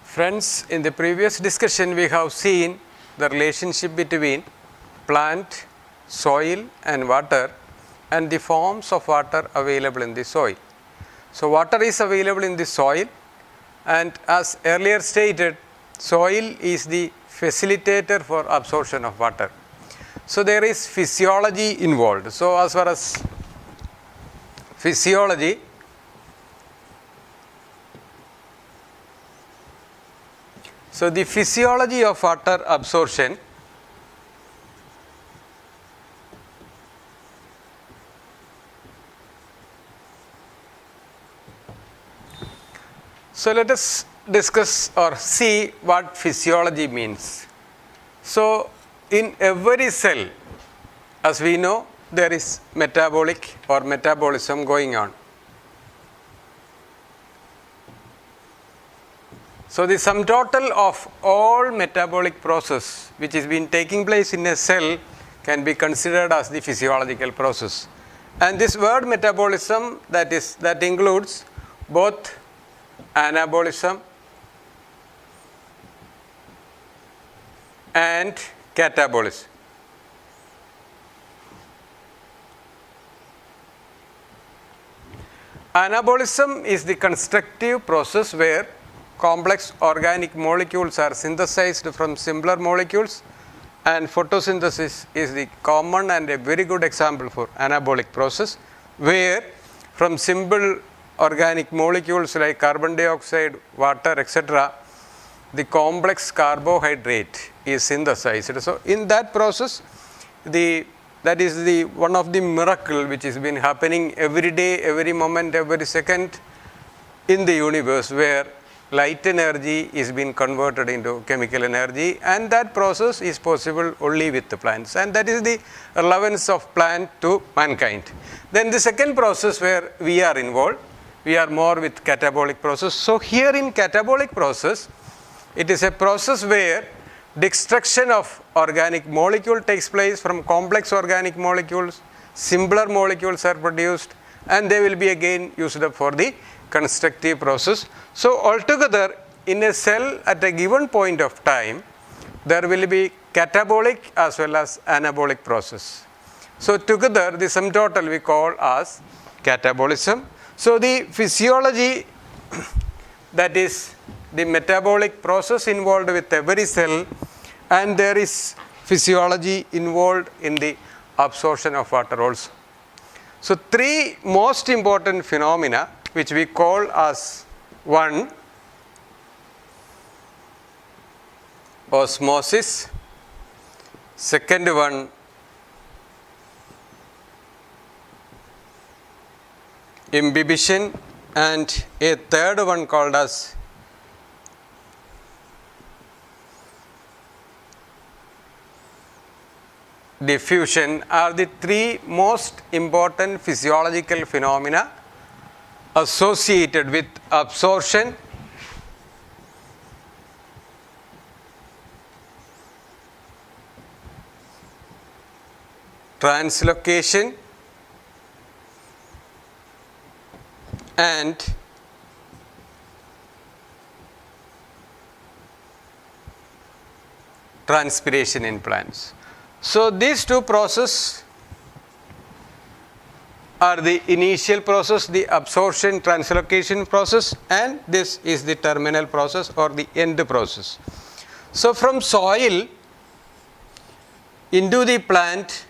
Friends, in the previous discussion we have seen the relationship between plant, soil and water and the forms of water available in the soil. So, water is available in the soil, and as earlier stated, soil is the facilitator for absorption of water. So, there is physiology involved. So, as far as physiology, so the physiology of water absorption so let us discuss or see what physiology means. So, in every cell, as we know, there is metabolic or metabolism going on. So, the sum total of all metabolic process which is been taking place in a cell can be considered as the physiological process. And this word metabolism, that includes both anabolism and catabolism. Anabolism is the constructive process where complex organic molecules are synthesized from simpler molecules, and photosynthesis is the common and a very good example for anabolic process, where from simple organic molecules like carbon dioxide, water, etc., the complex carbohydrate is synthesized. So, in that process, that is the one of the miracle which has been happening every day, every moment, every second in the universe, where light energy is being converted into chemical energy, and that process is possible only with the plants, and that is the relevance of plant to mankind. Then the second process where we are involved, we are more with catabolic process. So, here in catabolic process, it is a process where destruction of organic molecule takes place. From complex organic molecules, simpler molecules are produced, and they will be again used up for the constructive process. So, altogether in a cell at a given point of time, there will be catabolic as well as anabolic process. So, together the sum total we call as catabolism. So, the physiology, that is the metabolic process involved with every cell, and there is physiology involved in the absorption of water also. So, three most important phenomena which we call as one, osmosis, second one, imbibition, and a third one called as diffusion, are the three most important physiological phenomena associated with absorption, translocation and transpiration in plants. So, these two processes are the initial process, the absorption translocation process, and this is the terminal process or the end process. So, from soil into the plant,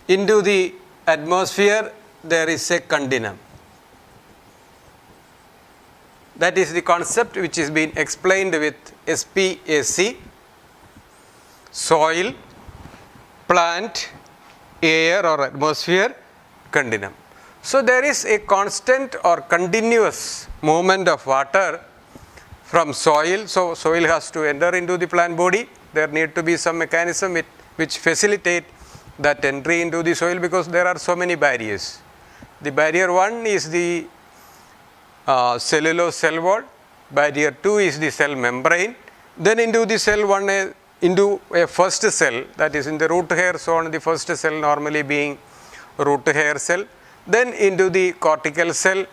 into the atmosphere, there is a continuum. That is the concept which is being explained with SPAC: soil, plant, air or atmosphere, continuum. So, there is a constant or continuous movement of water from soil. So, soil has to enter into the plant body. There need to be some mechanism which facilitate that entry into the soil, because there are so many barriers. The barrier 1 is the cellulose cell wall, barrier 2 is the cell membrane, then into the cell 1 into a first cell, that is in the root hair zone, the first cell normally being root hair cell, then into the cortical cell,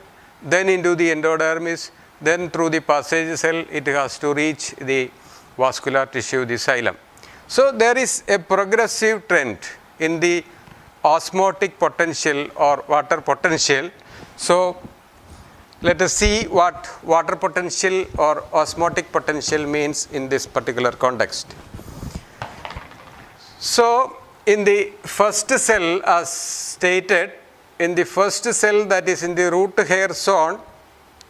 then into the endodermis, then through the passage cell it has to reach the vascular tissue, the xylem. So there is a progressive trend in the osmotic potential or water potential. So let us see what water potential or osmotic potential means in this particular context. So in the first cell, as stated, in the first cell, that is in the root hair zone,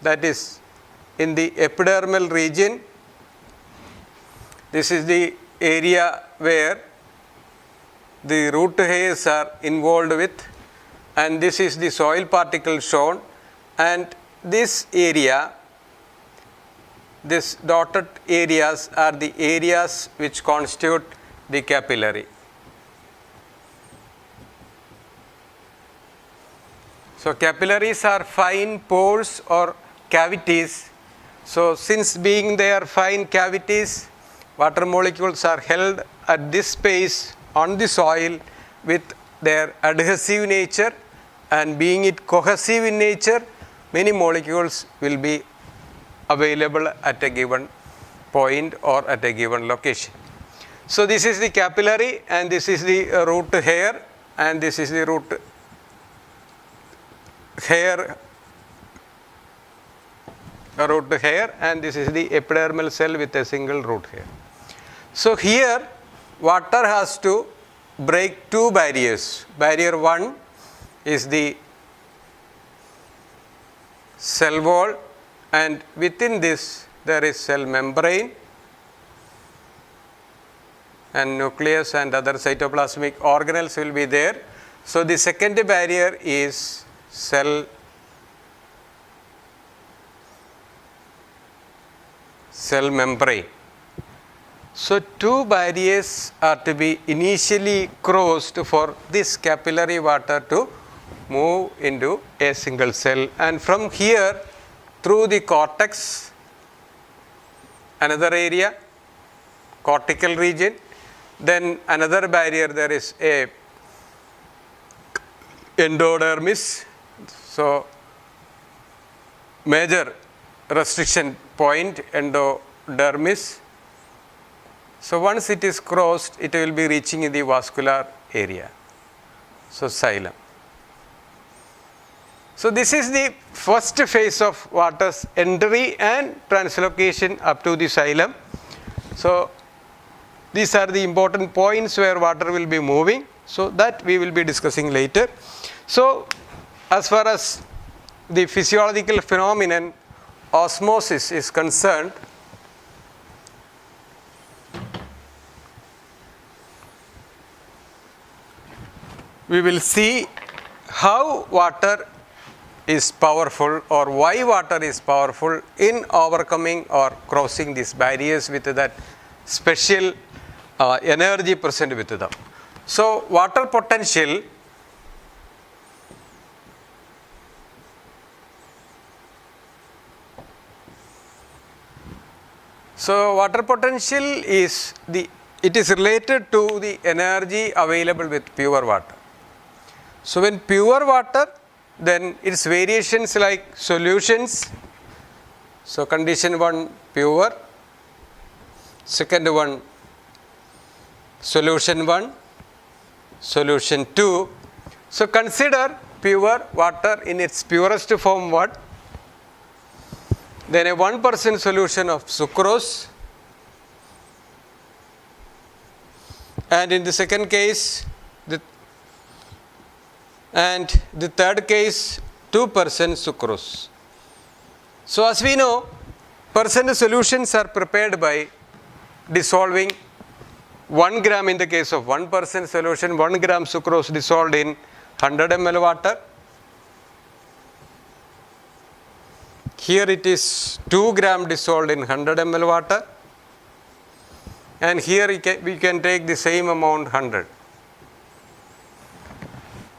that is in the epidermal region, this is the area where the root hairs are involved with, and this is the soil particle shown, and this area, this dotted areas are the areas which constitute the capillary. So capillaries are fine pores or cavities. So since being they are fine cavities, water molecules are held at this space on the soil with their adhesive nature, and being it cohesive in nature, many molecules will be available at a given point or at a given location. So this is the capillary, and this is the root hair, and this is the root hair, and this is the epidermal cell with a single root hair. So here water has to break two barriers. Barrier 1 is the cell wall, and within this there is cell membrane and nucleus and other cytoplasmic organelles will be there. So the second barrier is cell membrane. So two barriers are to be initially crossed for this capillary water to move into a single cell, and from here through the cortex, another area, cortical region, then another barrier, there is a endodermis. So major restriction point, endodermis. So once it is crossed, it will be reaching in the vascular area, so xylem. So this is the first phase of water's entry and translocation up to the xylem. So these are the important points where water will be moving, so that we will be discussing later. So as far as the physiological phenomenon osmosis is concerned, we will see how water is powerful, or why water is powerful in overcoming or crossing these barriers with that special energy present with them. So water potential, is it is related to the energy available with pure water. So when pure water, then its variations like solutions. So condition 1 pure, second one solution 1, solution 2. So consider pure water in its purest form what? Then a 1% solution of sucrose, and in the second case and the third case 2% sucrose. So as we know, percent solutions are prepared by dissolving 1 gram in the case of 1% solution, 1 gram sucrose dissolved in 100 ml water. Here it is 2 gram dissolved in 100 ml water, and here we can take the same amount 100.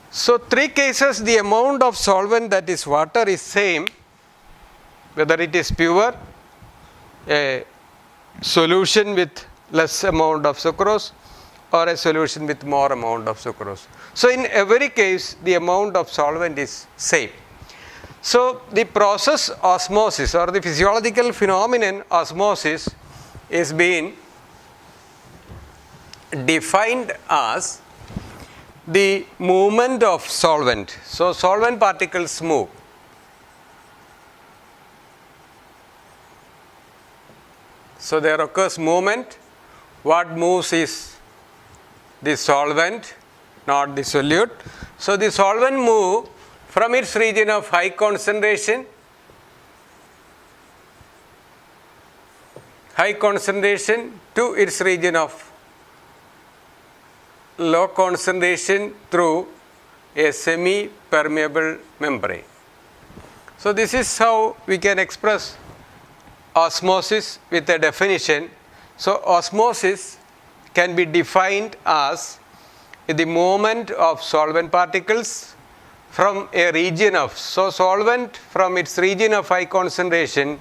So 3 cases the amount of solvent, that is water, is same, whether it is pure, a solution with less amount of sucrose, or a solution with more amount of sucrose. So in every case the amount of solvent is same. So, the process osmosis or the physiological phenomenon osmosis is being defined as the movement of solvent. So, solvent particles move. So, there occurs movement. What moves is the solvent, not the solute. So, the solvent move from its region of high concentration to its region of low concentration through a semi-permeable membrane. So, this is how we can express osmosis with a definition. So, osmosis can be defined as the movement of solvent particles from a region of, so solvent from its region of high concentration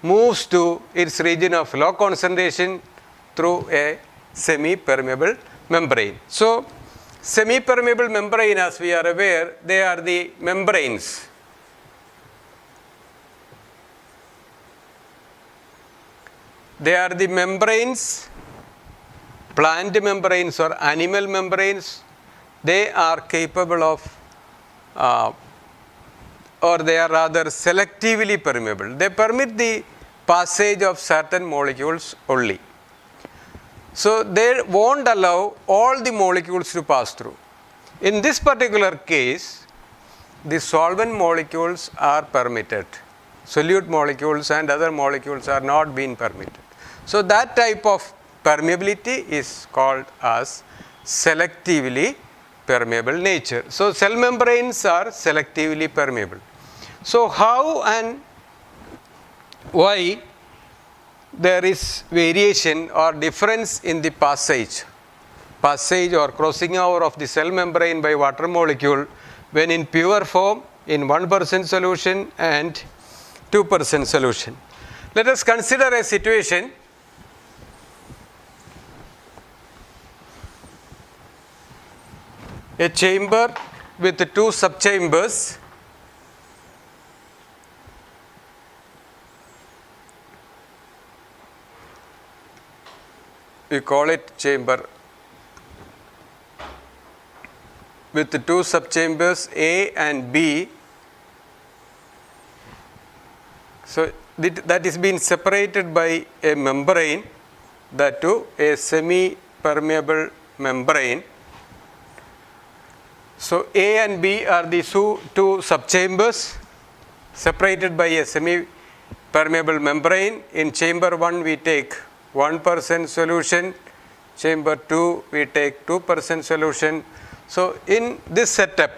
moves to its region of low concentration through a semi-permeable membrane. So, semi-permeable membrane, as we are aware, they are the membranes. They are the membranes, plant membranes or animal membranes. They are capable of or they are rather selectively permeable. They permit the passage of certain molecules only. So, they won't allow all the molecules to pass through. In this particular case, the solvent molecules are permitted. Solute molecules and other molecules are not being permitted. So, that type of permeability is called as selectively permeable nature. So, cell membranes are selectively permeable. So, how and why there is variation or difference in the passage or crossing over of the cell membrane by water molecule when in pure form in 1% solution and 2% solution. Let us consider a situation a chamber with two subchambers. We call it chamber with two subchambers A and B. So, that is being separated by a membrane, that too a semi-permeable membrane. So, A and B are the two subchambers separated by a semi-permeable membrane. In chamber 1 we take 1% solution, chamber 2 we take 2% solution. So, in this setup,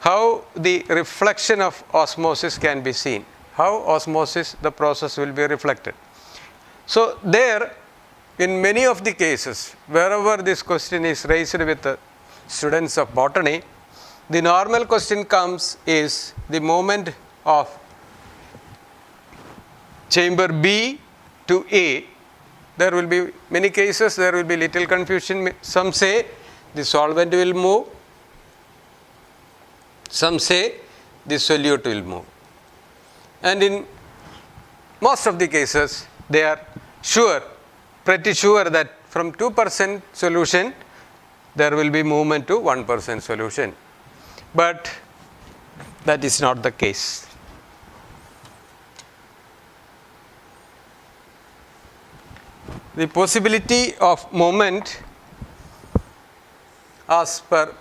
how the reflection of osmosis can be seen, how osmosis the process will be reflected. So, there in many of the cases wherever this question is raised with the students of botany, the normal question comes is the movement of chamber B to A. There will be many cases, there will be little confusion. Some say the solvent will move, some say the solute will move. And in most of the cases, they are pretty sure that from 2% solution, there will be movement to 1% solution. But that is not the case. The possibility of movement as per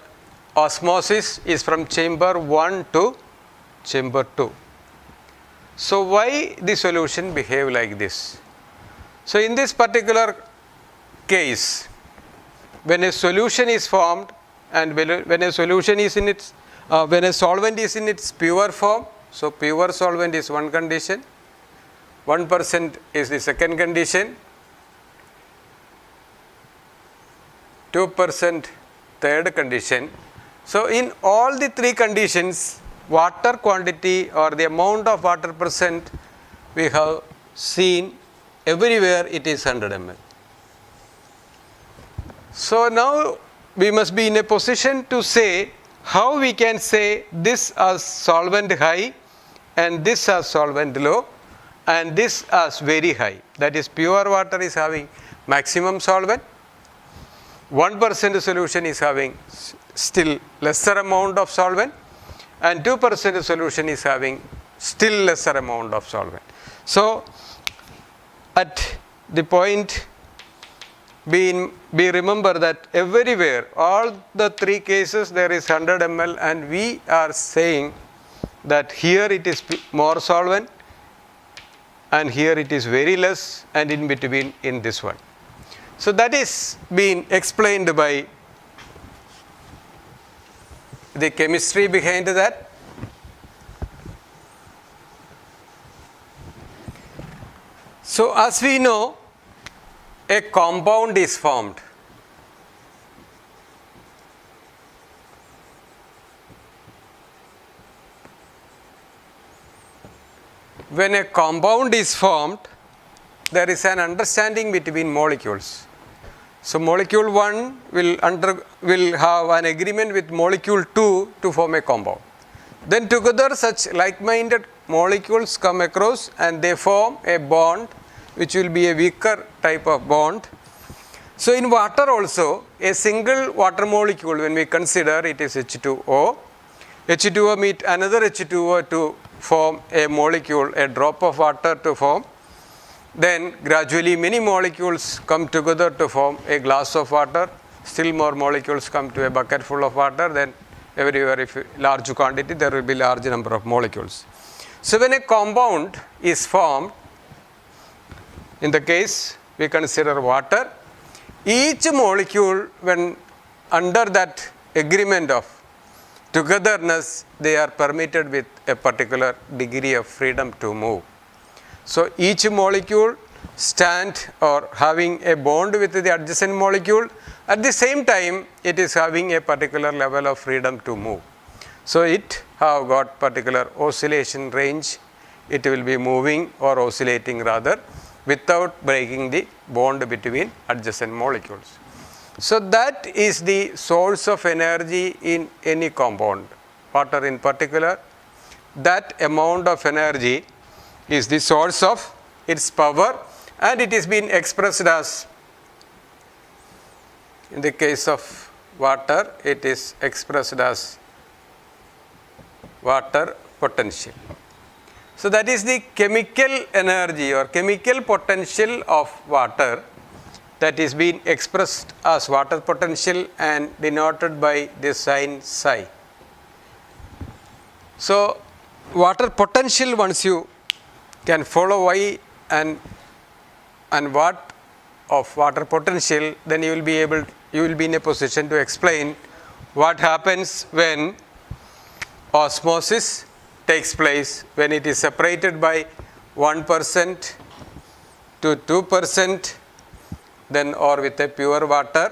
osmosis is from chamber 1 to chamber 2. So, why the solution behave like this? So, in this particular case, when a solution is formed and when a solution is in its when a solvent is in its pure form, so pure solvent is one condition, 1% is the second condition, 2% third condition. So, in all the three conditions, water quantity or the amount of water present, we have seen everywhere it is 100 ml. So, now we must be in a position to say how we can say this as solvent high and this as solvent low and this as very high. That is, pure water is having maximum solvent, 1% solution is having still lesser amount of solvent, and 2% solution is having still lesser amount of solvent. So, at the point we remember that everywhere, all the three cases there is 100 ml, and we are saying that here it is more solvent and here it is very less, and in between in this one. So, that is being explained by the chemistry behind that. So, as we know, a compound is formed. When a compound is formed, there is an understanding between molecules. So, molecule 1 will have an agreement with molecule 2 to form a compound. Then together such like-minded molecules come across and they form a bond, which will be a weaker type of bond. So, in water also, a single water molecule, when we consider it is H2O, H2O meet another H2O to form a molecule, a drop of water to form. Then gradually many molecules come together to form a glass of water, still more molecules come to a bucket full of water, then everywhere if large quantity there will be large number of molecules. So, when a compound is formed, in the case we consider water, each molecule, when under that agreement of togetherness, they are permitted with a particular degree of freedom to move. So, each molecule stand or having a bond with the adjacent molecule, at the same time it is having a particular level of freedom to move. So, it have got particular oscillation range, it will be moving or oscillating rather without breaking the bond between adjacent molecules. So, that is the source of energy in any compound, water in particular. That amount of energy is the source of its power, and it is being expressed as, in the case of water, it is expressed as water potential. So, that is the chemical energy or chemical potential of water that is being expressed as water potential and denoted by the sign psi. So, water potential, once you can follow why and what of water potential, then you will be in a position to explain what happens when osmosis takes place, when it is separated by 1% to 2%, then or with a pure water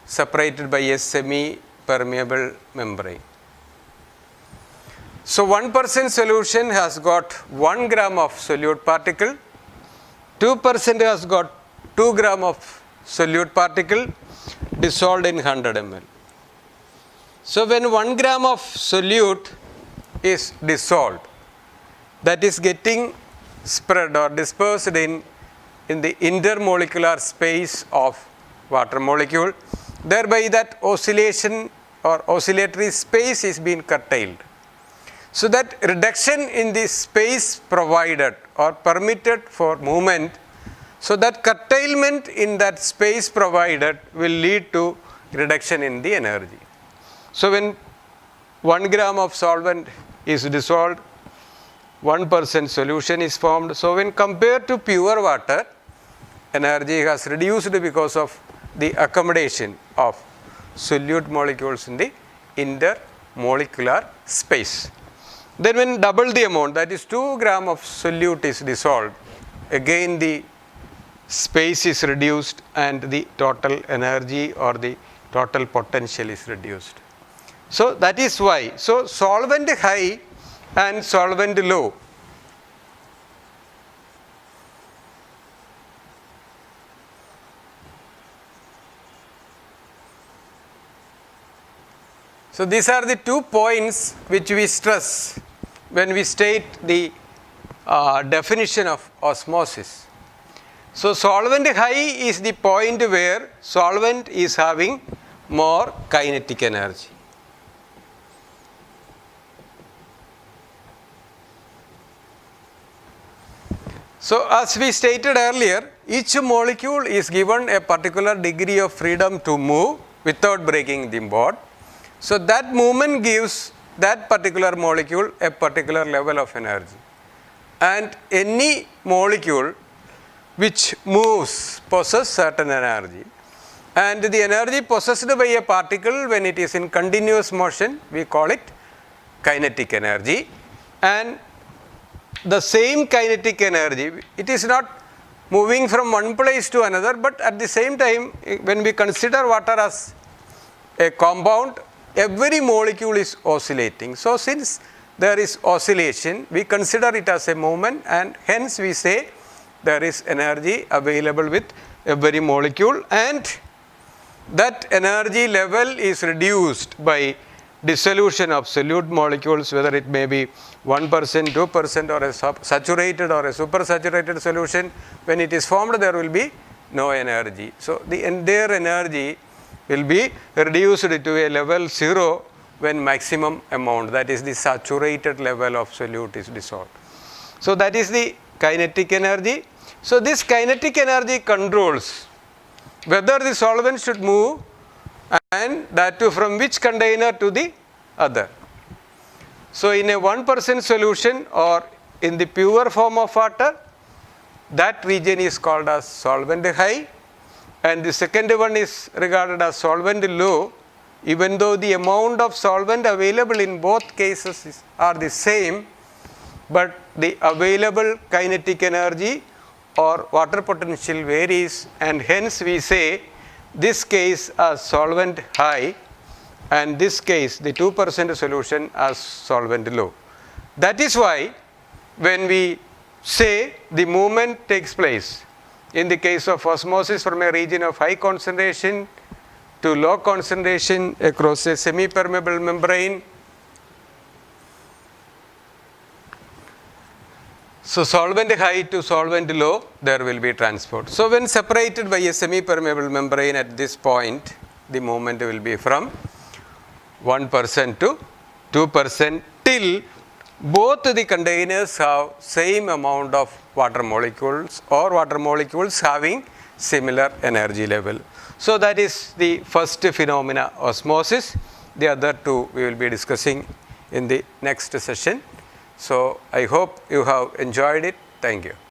separated by a semi-permeable membrane. So, 1% solution has got 1 gram of solute particle, 2% has got 2 gram of solute particle dissolved in 100 ml. So, when 1 gram of solute is dissolved, that is getting spread or dispersed in the intermolecular space of water molecule, thereby that oscillation or oscillatory space is being curtailed. So, that reduction in the space provided or permitted for movement, so that curtailment in that space provided will lead to reduction in the energy. So, when 1 gram of solvent is dissolved, 1% solution is formed. So, when compared to pure water, energy has reduced because of the accommodation of solute molecules in the intermolecular space. Then when double the amount, that is 2 gram of solute is dissolved, again the space is reduced and the total energy or the total potential is reduced. So, that is why. So, solvent high and solvent low, So these are the 2 points which we stress when we state the definition of osmosis. So solvent high is the point where solvent is having more kinetic energy. So as we stated earlier, each molecule is given a particular degree of freedom to move without breaking the bond. So that movement gives that particular molecule a particular level of energy. And any molecule which moves possesses certain energy. And the energy possessed by a particle when it is in continuous motion, we call it kinetic energy. And the same kinetic energy, it is not moving from one place to another, but at the same time, when we consider water as a compound, every molecule is oscillating. So since there is oscillation, we consider it as a movement, and hence we say there is energy available with every molecule, and that energy level is reduced by dissolution of solute molecules, whether it may be 1%, 2% or a saturated or a supersaturated solution. When it is formed, there will be no energy. So the entire energy will be reduced to a level 0 when maximum amount, that is the saturated level of solute, is dissolved. So that is the kinetic energy. So this kinetic energy controls whether the solvent should move, and that too from which container to the other. So in a 1% solution or in the pure form of water, that region is called as solvent high, and the second one is regarded as solvent low, even though the amount of solvent available in both cases are the same, but the available kinetic energy or water potential varies, and hence we say this case as solvent high, and this case the 2% solution as solvent low. That is why when we say the movement takes place in the case of osmosis from a region of high concentration to low concentration across a semi-permeable membrane, so solvent high to solvent low, there will be transport. So when separated by a semi-permeable membrane at this point, the movement will be from 1% to 2% till both the containers have same amount of water molecules or water molecules having similar energy level. So that is the first phenomena, osmosis. The other two we will be discussing in the next session. So I hope you have enjoyed it. Thank you.